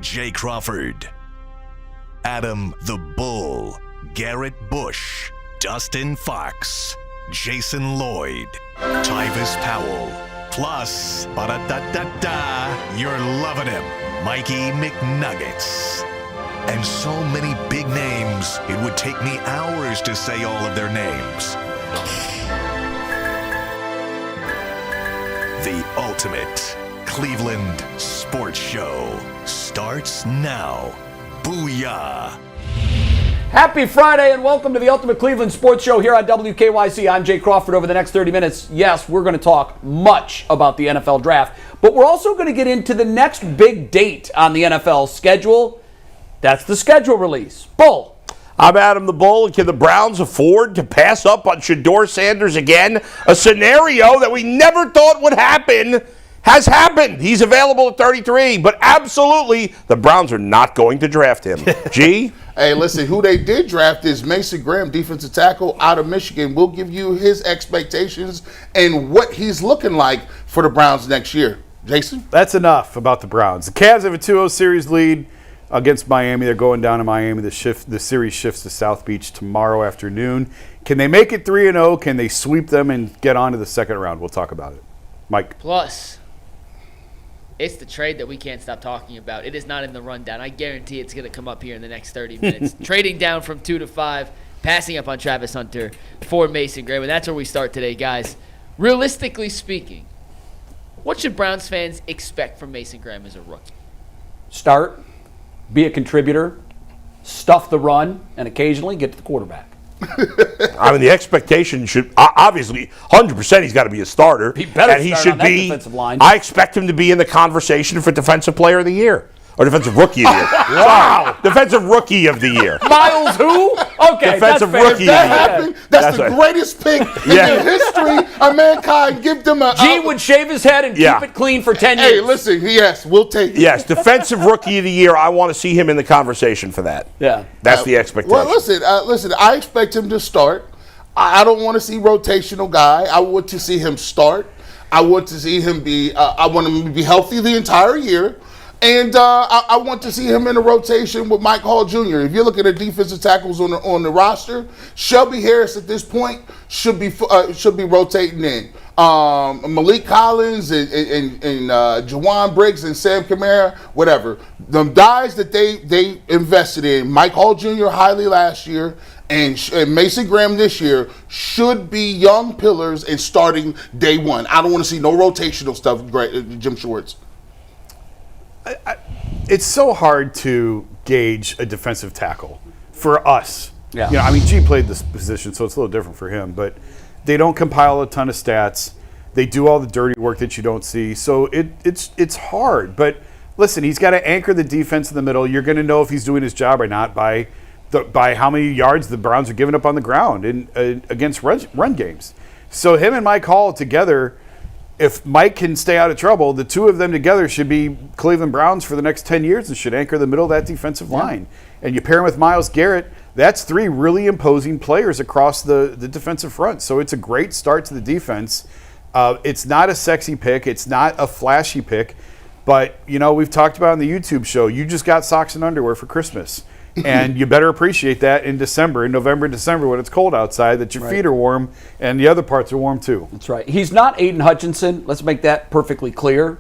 Jay Crawford, Adam the Bull, Garrett Bush, Dustin Fox, Jason Lloyd, Tyvis Powell, plus, ba-da-da-da-da, you're loving him, Mikey McNuggets. And so many big names, it would take me hours to say all of their names. The ultimate Cleveland sports show starts now. Booyah! Happy Friday and welcome to the Ultimate Cleveland Sports Show here on WKYC. I'm Jay Crawford. Over the next 30 minutes, yes, we're going to talk much about the NFL draft, but we're also going to get into the next big date on the NFL schedule. That's the schedule release. Bull. I'm Adam the Bull. Can the Browns afford to pass up on Shedeur Sanders again? A scenario that we never thought would happen has happened. He's available at 33, but absolutely the Browns are not going to draft him. G? Hey, listen, who they did draft is Mason Graham, defensive tackle out of Michigan. We'll give you his expectations and what he's looking like for the Browns next year. Jason? That's enough about the Browns. The Cavs have a 2-0 series lead against Miami. They're going down to Miami. The series shifts to South Beach tomorrow afternoon. Can they make it 3-0? Can they sweep them and get on to the second round? We'll talk about it. Mike? Plus, it's the trade that we can't stop talking about. It is not in the rundown. I guarantee it's going to come up here in the next 30 minutes. Trading down from 2 to 5, passing up on Travis Hunter for Mason Graham. And that's where we start today, guys. Realistically speaking, what should Browns fans expect from Mason Graham as a rookie? Start, be a contributor, stuff the run, and occasionally get to the quarterback. I mean, the expectation should obviously 100% he's got to be a starter. He better and he start should on that be. defensive line. I expect him to be in the conversation for Defensive Player of the Year or Defensive Rookie of the Year. Wow, Defensive Rookie of the Year. Miles who? Okay, Defensive that's fair. Rookie That of the Year. happened. That's the greatest pick in the history of mankind. Give them a... G would shave his head and keep it clean for 10 years. Hey, listen, yes, we'll take it. Yes, Defensive Rookie of the Year. I want to see him in the conversation for that. Yeah. That's the expectation. Well, listen, I expect him to start. I don't want to see rotational guy. I want to see him start. I want to see him be. I want him to be healthy the entire year, and I want to see him in a rotation with Mike Hall Jr. If you're looking at defensive tackles on the roster, Shelby Harris at this point should be rotating in. Malik Collins and Jawan Briggs and Sam Kamara, whatever. The guys that they invested in, Mike Hall Jr. highly last year, and Mason Graham this year should be young pillars and starting day one. I don't want to see no rotational stuff, Jim Schwartz. It's so hard to gauge a defensive tackle for us. Yeah. You know, I mean, G played this position, so it's a little different for him, but they don't compile a ton of stats. They do all the dirty work that you don't see. So it's hard. But listen, he's got to anchor the defense in the middle. You're going to know if he's doing his job or not by how many yards the Browns are giving up on the ground against run games. So him and Mike Hall together, if Mike can stay out of trouble, the two of them together should be Cleveland Browns for the next 10 years and should anchor the middle of that defensive line. And you pair him with Myles Garrett, that's three really imposing players across the defensive front. So it's a great start to the defense. It's not a sexy pick. It's not a flashy pick. But, you know, we've talked about on the YouTube show, you just got socks and underwear for Christmas. And you better appreciate that in November and December when it's cold outside, that your feet are warm and the other parts are warm too. That's right. He's not Aiden Hutchinson. Let's make that perfectly clear.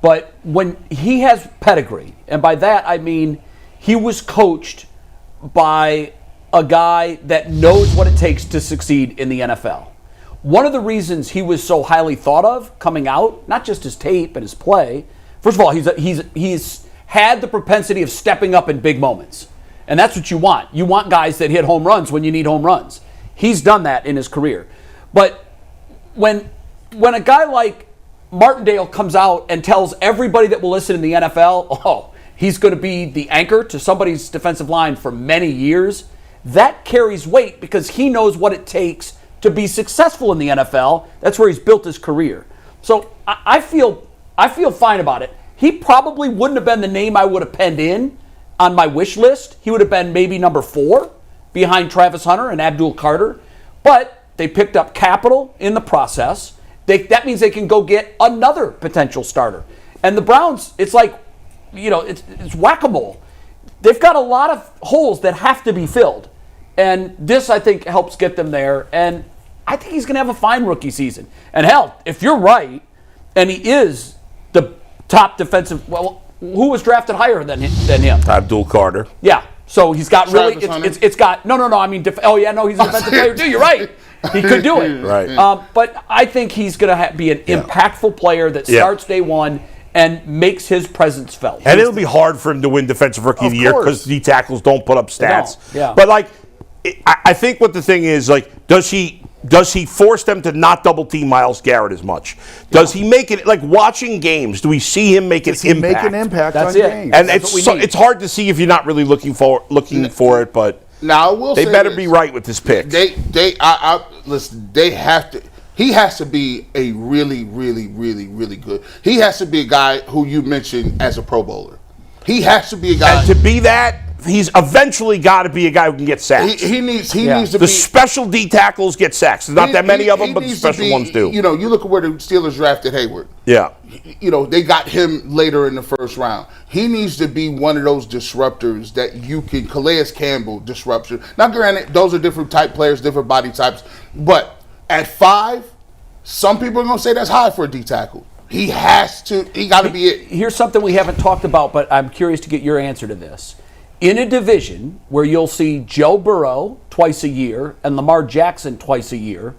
But when he has pedigree, and by that I mean he was coached by a guy that knows what it takes to succeed in the NFL. One of the reasons he was so highly thought of coming out, not just his tape and his play, first of all, he's had the propensity of stepping up in big moments. And that's what you want. You want guys that hit home runs when you need home runs. He's done that in his career. But when a guy like Martindale comes out and tells everybody that will listen in the NFL, he's going to be the anchor to somebody's defensive line for many years, that carries weight because he knows what it takes to be successful in the NFL. That's where he's built his career. So I feel fine about it. He probably wouldn't have been the name I would have penned in on my wish list. He would have been maybe number 4 behind Travis Hunter and Abdul Carter. But they picked up capital in the process. That means they can go get another potential starter. And the Browns, it's like it's whack-a-mole. They've got a lot of holes that have to be filled. And this, I think, helps get them there. And I think he's going to have a fine rookie season. And hell, if you're right, and he is the top defensive, well, who was drafted higher than him? Abdul Carter. Yeah. So he's got really, Travis it's got, no, I mean, he's a defensive player too. You're right. He could do it. Right. But I think he's going to be an impactful player that starts day one and makes his presence felt. And it'll be hard for him to win Defensive Rookie of the Year because D tackles don't put up stats. Yeah. But like, I think what the thing is, like, does he force them to not double team Myles Garrett as much? Does he make it, like, watching games, do we see him make an impact? Make an impact That's on it. games. And it's hard to see if you're not really looking for it, but now I will they say better this. be right with this pick. Listen, they have to. He has to be a really, really, really, really good. He has to be a guy who you mentioned as a Pro Bowler. He has to be a guy. And to be that, he's eventually got to be a guy who can get sacks. He needs to The be. special D tackles get sacks. There's not that many of them, but the needs to special be, ones do. You look at where the Steelers drafted Hayward. Yeah. They got him later in the first round. He needs to be one of those disruptors that you can, Calais Campbell disruption. Now, granted, those are different type players, different body types. But at 5, some people are going to say that's high for a D tackle. He got to be it. Here's something we haven't talked about, but I'm curious to get your answer to this. In a division where you'll see Joe Burrow twice a year and Lamar Jackson twice a year,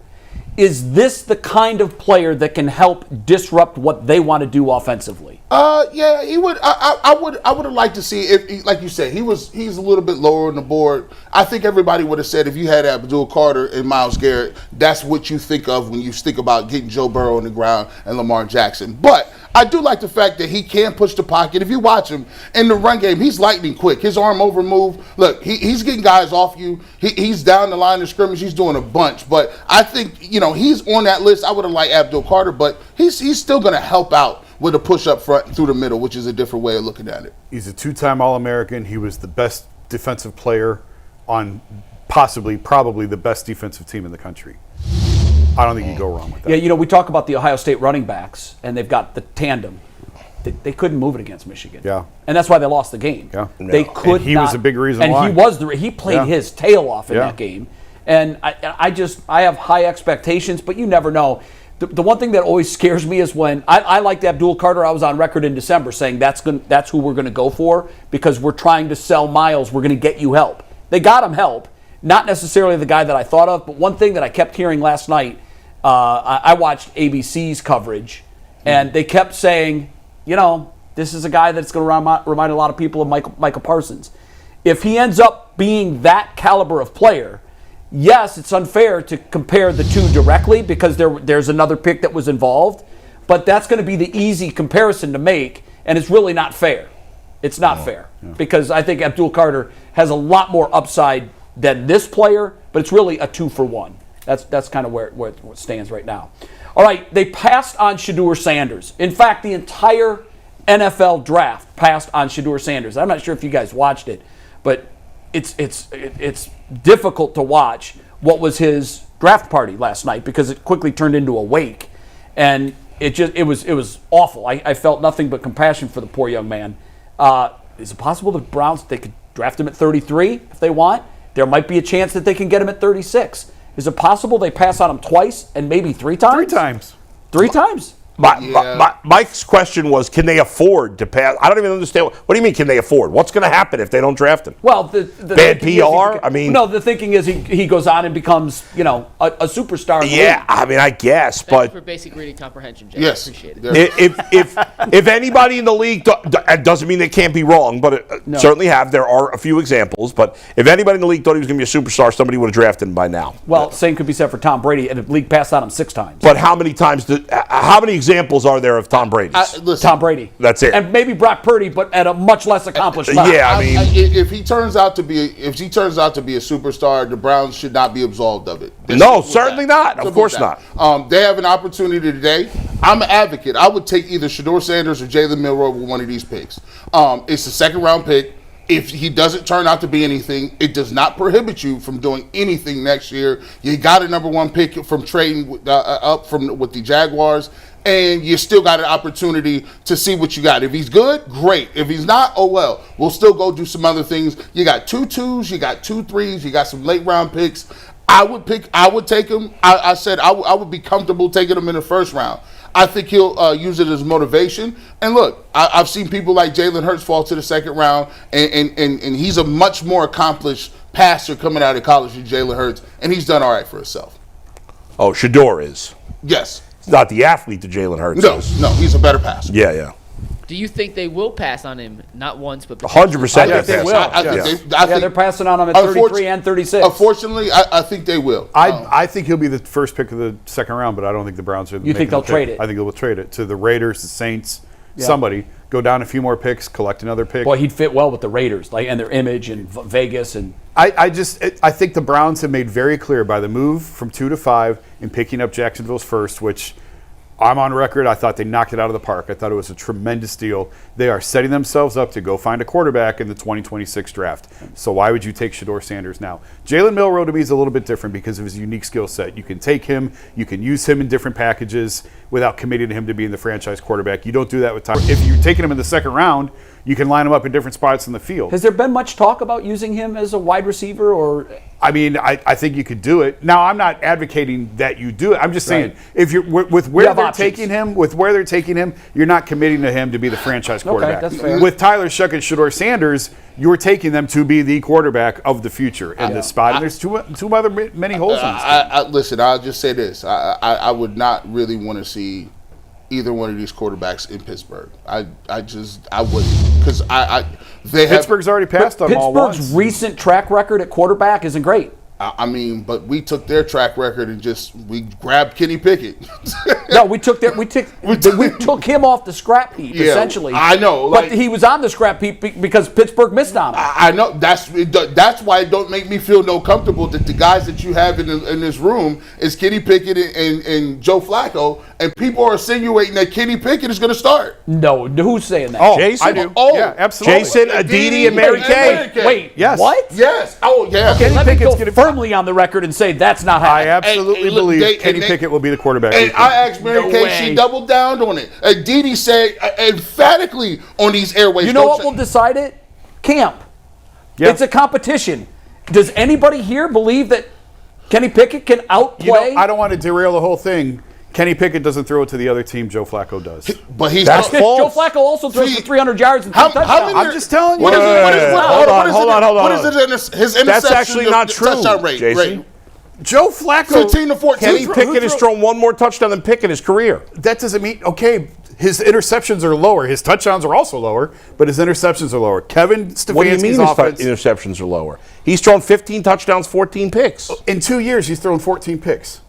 is this the kind of player that can help disrupt what they want to do offensively? Yeah, he would. I would have liked to see if, like you said, he's a little bit lower on the board. I think everybody would have said if you had Abdul Carter and Myles Garrett, that's what you think of when you think about getting Joe Burrow on the ground and Lamar Jackson. But I do like the fact that he can push the pocket. If you watch him in the run game, he's lightning quick. His arm over move. Look, he's getting guys off you. He's down the line of scrimmage. He's doing a bunch. But I think, he's on that list. I would have liked Abdul Carter, but he's still going to help out with a push up front through the middle, which is a different way of looking at it. He's a 2-time All-American. He was the best defensive player on probably the best defensive team in the country. I don't think you go wrong with that. Yeah, we talk about the Ohio State running backs, and they've got the tandem. They couldn't move it against Michigan. Yeah. And that's why they lost the game. Yeah. They could And he not, was a big reason and why. he played his tail off in Yeah. that game. And I have high expectations, but you never know. The one thing that always scares me is when I liked Abdul Carter. I was on record in December saying that's who we're going to go for because we're trying to sell Myles. We're going to get you help. They got him help. Not necessarily the guy that I thought of, but one thing that I kept hearing last night, I watched ABC's coverage, and they kept saying, this is a guy that's going to remind a lot of people of Micah Parsons. If he ends up being that caliber of player, yes, it's unfair to compare the two directly because there's another pick that was involved, but that's going to be the easy comparison to make, and it's really not fair. It's not fair because I think Abdul Carter has a lot more upside than this player, but it's really a 2-for-1. That's kind of where it stands right now. All right, they passed on Shedeur Sanders. In fact, the entire NFL draft passed on Shedeur Sanders. I'm not sure if you guys watched it, but it's difficult to watch what was his draft party last night because it quickly turned into a wake, and it was awful. I felt nothing but compassion for the poor young man. Is it possible the Browns, they could draft him at 33 if they want? There might be a chance that they can get him at 36. Is it possible they pass on him twice and maybe 3 times? 3 times. 3 times? Mike's question was, can they afford to pass? I don't even understand. What do you mean, can they afford? What's going to happen if they don't draft him? Well, the bad thinking PR? No, the thinking is he goes on and becomes, a superstar. In the league. I guess, Thank you but for basic reading comprehension, Jeff. Yes. I appreciate it. if anybody in the league, it doesn't mean they can't be wrong, but certainly have. There are a few examples, but if anybody in the league thought he was going to be a superstar, somebody would have drafted him by now. Well, same could be said for Tom Brady, and the league passed on him 6 times. But how many examples are there of Tom Brady? Listen, Tom Brady. That's it. And maybe Brock Purdy, but at a much less accomplished level. Yeah, I mean, if he turns out to be a superstar, the Browns should not be absolved of it. No, certainly not. Of course not. They have an opportunity today. I'm an advocate. I would take either Shedeur Sanders or Jalen Milroe with one of these picks. It's a second-round pick. If he doesn't turn out to be anything, it does not prohibit you from doing anything next year. You got a number 1 pick from trading with the Jaguars, and you still got an opportunity to see what you got. If he's good, great. If he's not, oh well. We'll still go do some other things. You got 2 2s, you got 2 3s, you got some late round picks. I would take him. I said I would be comfortable taking him in the first round. I think he'll use it as motivation. And look, I've seen people like Jalen Hurts fall to the second round, and he's a much more accomplished passer coming out of college than Jalen Hurts, and he's done all right for himself. Oh, Shedeur is. Yes. He's not the athlete that Jalen Hurts is. No, he's a better passer. Yeah. Do you think they will pass on him? Not once, but 100%. I think they will. I think they're passing on him at 33 and 36. Unfortunately, I think they will. I think he'll be the first pick of the second round, but I don't think the Browns are. You think they'll trade it? I think they'll trade it to the Raiders, the Saints, somebody. Go down a few more picks, collect another pick. Boy, he'd fit well with the Raiders, and their image and Vegas and. I think the Browns have made very clear by the move from 2 to 5 and picking up Jacksonville's first, which. I'm on record. I thought they knocked it out of the park. I thought it was a tremendous deal. They are setting themselves up to go find a quarterback in the 2026 draft. So why would you take Shedeur Sanders now? Jalen Milroe to me is a little bit different because of his unique skill set. You can take him, you can use him in different packages without committing to him to being the franchise quarterback. You don't do that with Tyler. If you're taking him in the second round, you can line him up in different spots in the field. Has there been much talk about using him as a wide receiver or? I mean, I think you could do it. Now, I'm not advocating that you do it. I'm just saying, if you're with where they're taking him, you're not committing to him to be the franchise quarterback. Okay, that's fair. With Tyler Shuck and Shedeur Sanders, you're taking them to be the quarterback of the future in this spot. And there's many holes in this. Listen, I'll just say this: I would not really want to see either one of these quarterbacks in Pittsburgh. I wouldn't, because Pittsburgh's already passed on them all once. Pittsburgh's recent track record at quarterback isn't great. I mean, but we took their track record and we grabbed Kenny Pickett. No, we took him off the scrap heap, essentially. I know, but he was on the scrap heap because Pittsburgh missed on him. I know that's why it don't make me feel no comfortable that the guys that you have in this room is Kenny Pickett and Joe Flacco, and people are insinuating that Kenny Pickett is going to start. No, who's saying that? Oh, Jason? I do. Oh, yeah, absolutely. Jason, Aditi, and Mary Kay. Wait, Yes. what? Yes. Oh, yeah. Okay, let me go firmly on the record and say that's not happening. I absolutely believe Kenny Pickett will be the quarterback. And I asked Mary Kay, she doubled down on it. Aditi said emphatically on these airways. You know what will decide it? Camp. Yeah. It's a competition. Does anybody here believe that Kenny Pickett can outplay? I don't want to derail the whole thing. Kenny Pickett doesn't throw it to the other team. Joe Flacco does. But That's false. Joe Flacco also throws for 300 yards and 2 touchdowns. I'm just telling you. Hold on. What is it? His interception. That's actually not true, touchdown rate, Jason. Joe Flacco. 15 to 14. Kenny Pickett has thrown one more touchdown than Pickett in his career. That doesn't mean, okay, his interceptions are lower. His touchdowns are also lower, but his interceptions are lower. Kevin Stefanski's What do you mean offense, his interceptions are lower? He's thrown 15 touchdowns, 14 picks. in 2 years, he's thrown 14 picks.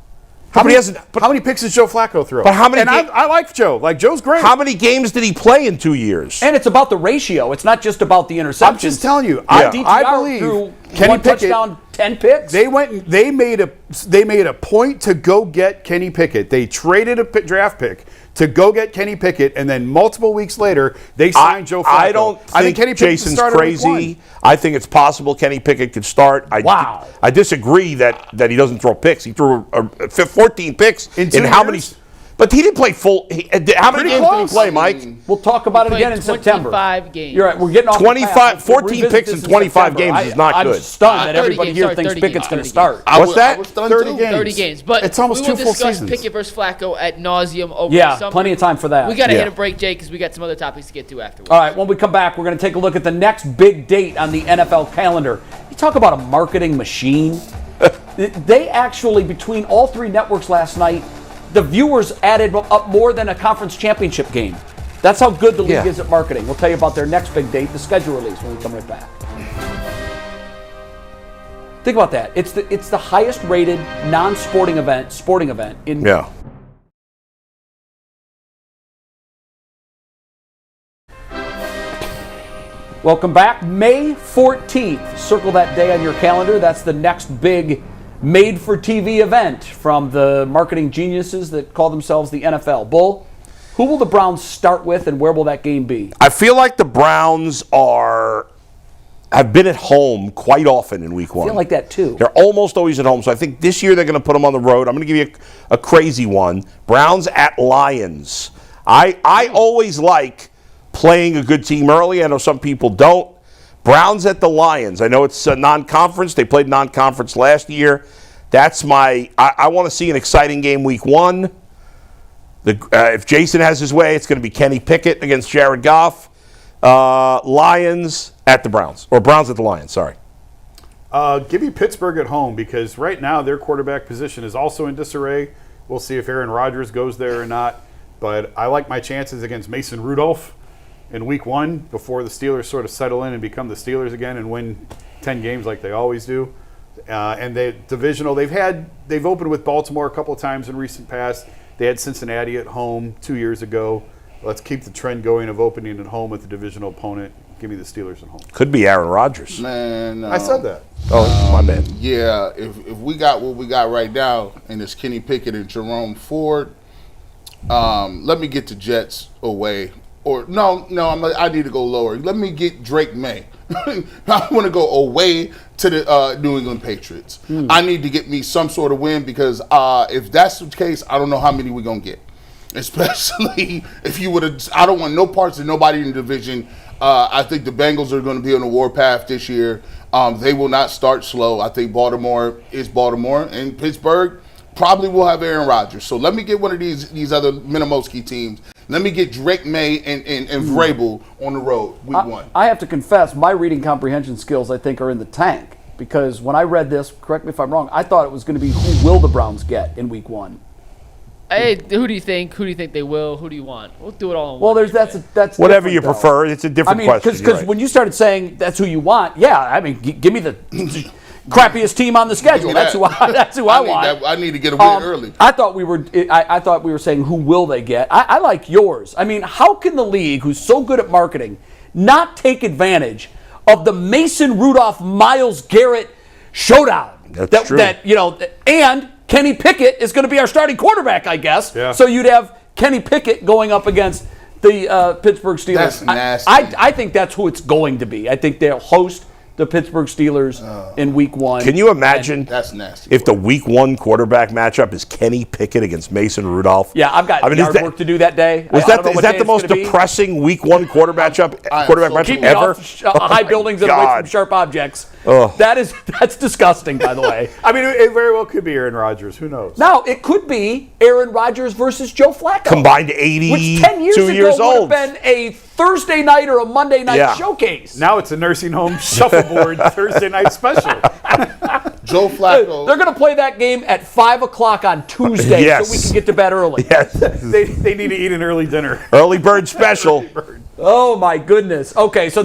How many picks does Joe Flacco throw? But how many And I like Joe. Like, Joe's great. How many games did he play in 2 years? And it's about the ratio. It's not just about the interceptions. I'm just telling you. DTR I believe threw Kenny one Pickett. touchdown, 10 picks. They made a point to go get Kenny Pickett. They traded a draft pick to go get Kenny Pickett, and then multiple weeks later, they signed Joe Flacco. I think Kenny Pickett's Jason's starter week crazy. 1. I think it's possible Kenny Pickett could start. Wow. I disagree that he doesn't throw picks. He threw 14 picks in 2 how years? many? But he didn't play full. How many games did he play, Mike? We'll talk about it Played again in September. 25 games. You're right. We're getting off 25 the path. We'll 14 revisit picks this in 25 September. games is not I'm good. stunned that 30 everybody games, here sorry, thinks 30 Pickett's going to games. start. What's that? I was stunned 30 too. games. 30 games. But It's almost we will 2 full discuss seasons. Pickett versus Flacco at nauseum over the Yeah, summer. plenty of time for that. We got to Yeah. hit a break, Jay, because we got some other topics to get to afterwards. All right, when we come back, we're going to take a look at the next big date on the NFL calendar. You talk about a marketing machine. They actually, between all 3 networks last night, the viewers added up more than a conference championship game. That's how good the league is at marketing. We'll tell you about their next big date, the schedule release, when we come right back. Think about that. It's the highest rated non-sporting event in Yeah. Welcome back. May 14th. Circle that day on your calendar. That's the next big made-for-TV event from the marketing geniuses that call themselves the NFL. Bull, who will the Browns start with, and where will that game be? I feel like the Browns are have been at home quite often in week 1. I feel like that too. They're almost always at home. So I think this year they're going to put them on the road. I'm going to give you a crazy one. Browns at Lions. I always like playing a good team early. I know some people don't. Browns at the Lions. I know it's a non-conference. They played non-conference last year. That's I want to see an exciting game week 1. If Jason has his way, it's going to be Kenny Pickett against Jared Goff. Lions at the Browns. Or Browns at the Lions, sorry. Give me Pittsburgh at home because right now their quarterback position is also in disarray. We'll see if Aaron Rodgers goes there or not. But I like my chances against Mason Rudolph in week 1 before the Steelers sort of settle in and become the Steelers again and win 10 games like they always do. And divisional, they've opened with Baltimore a couple of times in recent past. They had Cincinnati at home 2 years ago. Let's keep the trend going of opening at home with the divisional opponent. Give me the Steelers at home. Could be Aaron Rodgers. Man, I said that. Oh, my bad. Yeah, if we got what we got right now, and it's Kenny Pickett and Jerome Ford, let me get the Jets away. Or I need to go lower. Let me get Drake May. I want to go away to the New England Patriots. I need to get me some sort of win because if that's the case, I don't know how many we're going to get. Especially if you would have – I don't want no parts of nobody in the division. I think the Bengals are going to be on a warpath this year. They will not start slow. I think Baltimore is Baltimore. And Pittsburgh probably will have Aaron Rodgers. So let me get one of these other Minimowski teams. Let me get Drake May and Vrabel on the road week 1. I have to confess, my reading comprehension skills, I think, are in the tank. Because when I read this, correct me if I'm wrong, I thought it was going to be who will the Browns get in week 1. Hey, who do you think? Who do you think they will? Who do you want? We'll do it all in well, one. That's whatever you though. prefer. It's a different question. Because when you started saying that's who you want, yeah, I mean, give me the crappiest team on the schedule. That's who I want. I need to get a win early. I thought we were saying who will they get. I like yours. I mean, how can the league, who's so good at marketing, not take advantage of the Mason Rudolph Myles Garrett showdown? That's true. And Kenny Pickett is going to be our starting quarterback, I guess. Yeah. So you'd have Kenny Pickett going up against the Pittsburgh Steelers. That's nasty. I think that's who it's going to be. I think they'll host the Pittsburgh Steelers in week 1. Can you imagine that's nasty. if the week 1 quarterback matchup is Kenny Pickett against Mason Rudolph? Yeah, I've got yard work to do that day. Is that the most depressing week 1 quarterback matchup Keep me ever? off high buildings and away from sharp objects. Oh. That's disgusting, by the way. I mean, it very well could be Aaron Rodgers. Who knows? Now, it could be Aaron Rodgers versus Joe Flacco. Combined 82 which 10 years ago years would old. have been a Thursday night or a Monday night showcase. Now it's a nursing home shuffleboard Thursday night special. Joe Flacco. They're going to play that game at 5 o'clock on Tuesday Yes. so we can get to bed early. Yes. They need to eat an early dinner. Early bird special. Oh, my goodness. Okay, so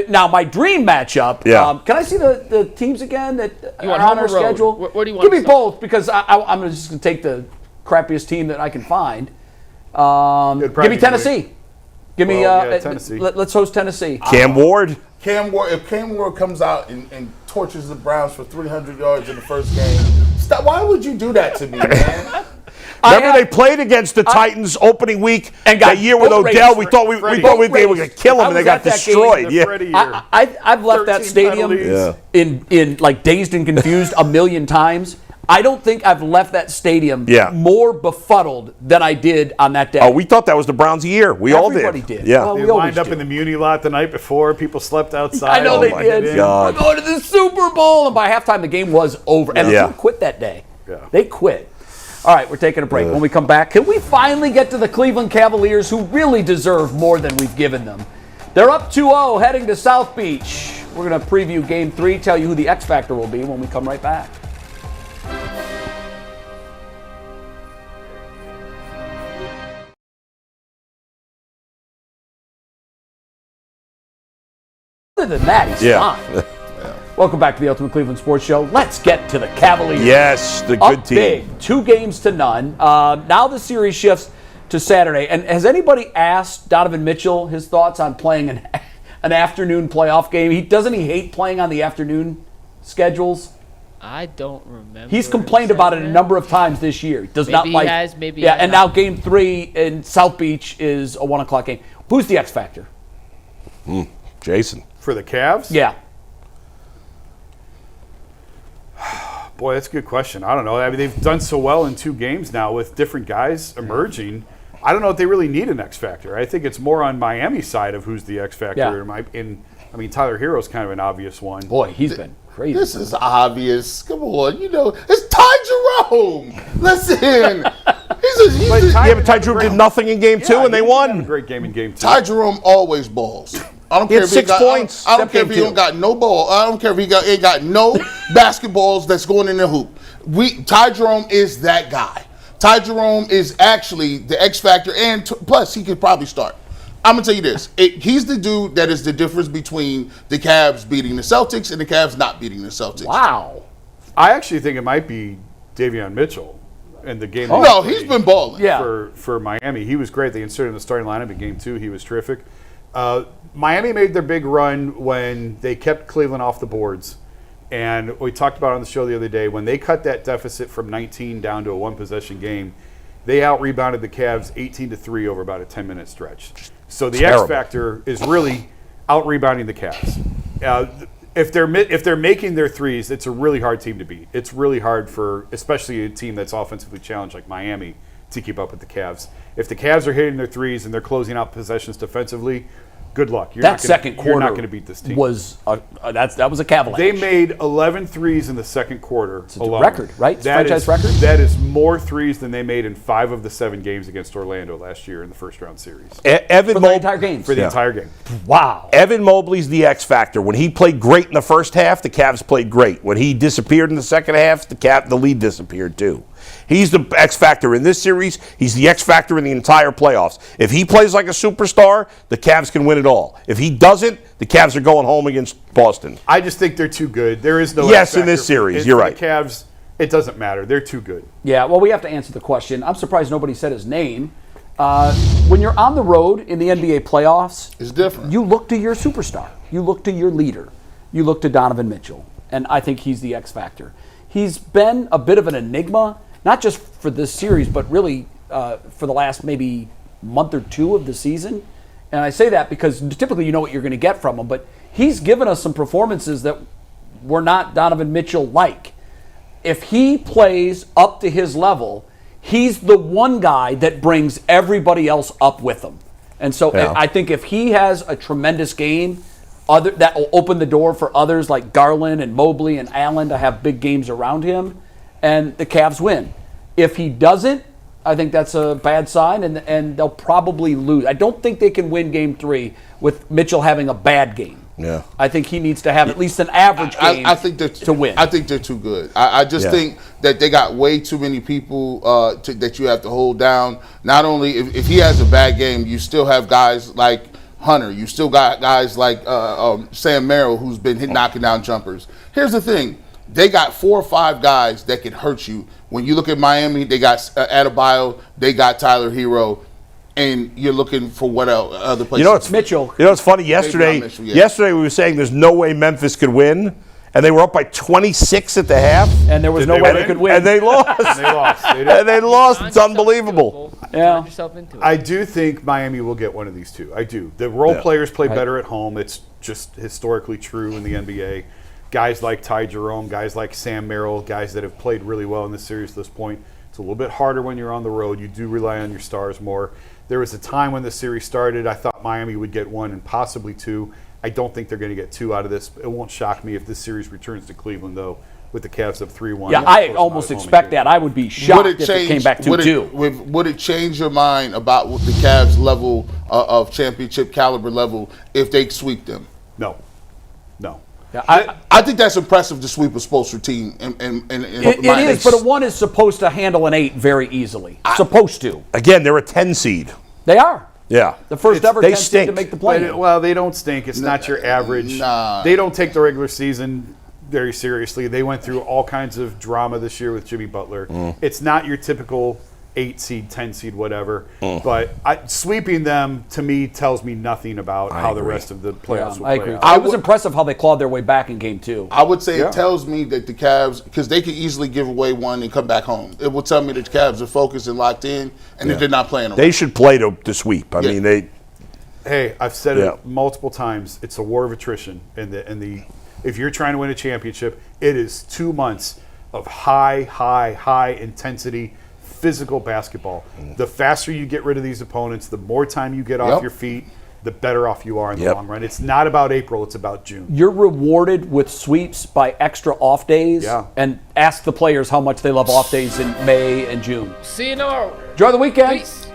now my dream matchup. Yeah. Can I see the teams again that You want are on home our or road? schedule? Where do you want Give to me start? both because I'm just going to take the crappiest team that I can find. Give me Tennessee. Give me Tennessee. Let's host Tennessee. Cam Ward. If Cam Ward comes out and torches the Browns for 300 yards in the first game, stop. Why would you do that to me, man? Remember they played against the Titans opening week and got that year with boat Odell. raced. We thought we were going to kill him, and they got destroyed. Yeah. I've left that stadium in like dazed and confused a million times. I don't think I've left that stadium more befuddled than I did on that day. Oh, we thought that was the Browns' year. We all did. Everybody did. Yeah. Well, They we always lined up do. in the Muni lot the night before. People slept outside. I know they my did. God. We're going to the Super Bowl, and by halftime the game was over. And the team quit that day. Yeah. They quit. All right, we're taking a break. When we come back, can we finally get to the Cleveland Cavaliers, who really deserve more than we've given them? They're up 2-0, heading to South Beach. We're going to preview Game 3, tell you who the X Factor will be when we come right back. Other than that, he's fine. Welcome back to the Ultimate Cleveland Sports Show. Let's get to the Cavaliers. Yes, the good Up team. big, 2-0. Now the series shifts to Saturday. And has anybody asked Donovan Mitchell his thoughts on playing an afternoon playoff game? Doesn't he hate playing on the afternoon schedules? I don't remember. He's complained about it a number of times this year. He does not Maybe he like. has, maybe he yeah, has and not. now Game 3 in South Beach is a 1 o'clock game. Who's the X Factor? Jason. For the Cavs? Yeah. Boy, that's a good question. I don't know. I mean, they've done so well in 2 games now with different guys emerging. I don't know if they really need an X factor. I think it's more on Miami's side of who's the X factor. I mean, Tyler Hero's kind of an obvious one. Boy, he's been crazy. This is obvious. Come on, it's Ty Jerome. Listen, but Ty Jerome did nothing in game 2, and they won. Had a great game in game 2. Ty Jerome always balls. I don't care if he 6 points. I don't care if he don't got no ball. I don't care if he ain't got no basketballs that's going in the hoop. Ty Jerome is that guy. Ty Jerome is actually the X factor, and plus he could probably start. I'm gonna tell you this: he's the dude that is the difference between the Cavs beating the Celtics and the Cavs not beating the Celtics. Wow. I actually think it might be Davion Mitchell in the game. No, he's been balling. Yeah. For Miami, he was great. They inserted him in the starting lineup in game 2. He was terrific. Miami made their big run when they kept Cleveland off the boards. And we talked about it on the show the other day, when they cut that deficit from 19 down to a 1-possession game, they out-rebounded the Cavs 18-3 over about a 10-minute stretch. So the X factor is really out-rebounding the Cavs. If they're making their threes, it's a really hard team to beat. It's really hard for, especially a team that's offensively challenged like Miami, to keep up with the Cavs. If the Cavs are hitting their threes and they're closing out possessions defensively, good luck. Second quarter you're not going to beat this team. That was a cavalanche. They made 11 threes in the second quarter alone. Record, right? It's franchise record? That is more threes than they made in 5 of the 7 games against Orlando last year in the first-round series. For the entire game. For the entire game. Wow. Evan Mobley's the X factor. When he played great in the first half, the Cavs played great. When he disappeared in the second half, the lead disappeared too. He's the X factor in this series. He's the X factor in the entire playoffs. If he plays like a superstar, the Cavs can win it all. If he doesn't, the Cavs are going home against Boston. I just think they're too good. There is no Yes, X factor in this series, you're right. The Cavs, it doesn't matter. They're too good. Yeah, well, we have to answer the question. I'm surprised nobody said his name. When you're on the road in the NBA playoffs, it's different. You look to your superstar. You look to your leader. You look to Donovan Mitchell. And I think he's the X factor. He's been a bit of an enigma, not just for this series, but really for the last maybe month or 2 of the season. And I say that because typically you know what you're going to get from him, but he's given us some performances that were not Donovan Mitchell-like. If he plays up to his level, he's the one guy that brings everybody else up with him. And so I think if he has a tremendous game, that will open the door for others like Garland and Mobley and Allen to have big games around him, and the Cavs win. If he doesn't, I think that's a bad sign, and they'll probably lose. I don't think they can win Game 3 with Mitchell having a bad game. Yeah, I think he needs to have at least an average game to win. I think they're too good. I just think that they got way too many people that you have to hold down. Not only if he has a bad game, you still have guys like Hunter. You still got guys like Sam Merrill, who's been knocking down jumpers. Here's the thing. They got 4 or 5 guys that can hurt you. When you look at Miami, they got Adebayo, they got Tyler Hero, and you're looking for what else, other places. It's Mitchell. It's funny. Yesterday we were saying there's no way Memphis could win, and they were up by 26 at the half. And there was no way they could win. And they lost. They lost. It's unbelievable. Yeah. Yourself into it. I do think Miami will get one of these 2. I do. The role players play better at home. It's just historically true in the NBA. Guys like Ty Jerome, guys like Sam Merrill, guys that have played really well in this series to this point. It's a little bit harder when you're on the road. You do rely on your stars more. There was a time when the series started, I thought Miami would get 1 and possibly 2. I don't think they're going to get 2 out of this. It won't shock me if this series returns to Cleveland, though, with the Cavs up 3-1. Yeah, I almost expect that. I would be shocked if it came back 2-2. Would it change your mind about what the Cavs' level of championship caliber level if they sweep them? No. Yeah, I think that's impressive to sweep a Spoelstra team. It is, but a 1 is supposed to handle an 8 very easily. Supposed to. Again, they're a 10 seed. They are. Yeah. The first ever 10 seed to make the play. Well, they don't stink. It's not your average. Nah. They don't take the regular season very seriously. They went through all kinds of drama this year with Jimmy Butler. It's not your typical 8 seed, 10 seed, whatever. But sweeping them, to me, tells me nothing about how the rest of the playoffs will I play agree. out. It was impressive how they clawed their way back in Game 2. I would say it tells me that the Cavs, because they could easily give away 1 and come back home. It will tell me that the Cavs are focused and locked in, and that they're not playing around. They should play to sweep. I mean, they. Hey, I've said it multiple times. It's a war of attrition, and if you're trying to win a championship, it is 2 months of high intensity physical basketball. The faster you get rid of these opponents, the more time you get off your feet, the better off you are in the long run. It's not about April, it's about June. You're rewarded with sweeps by extra off days. Yeah. And ask the players how much they love off days in May and June. See you tomorrow. Enjoy the weekend. Peace.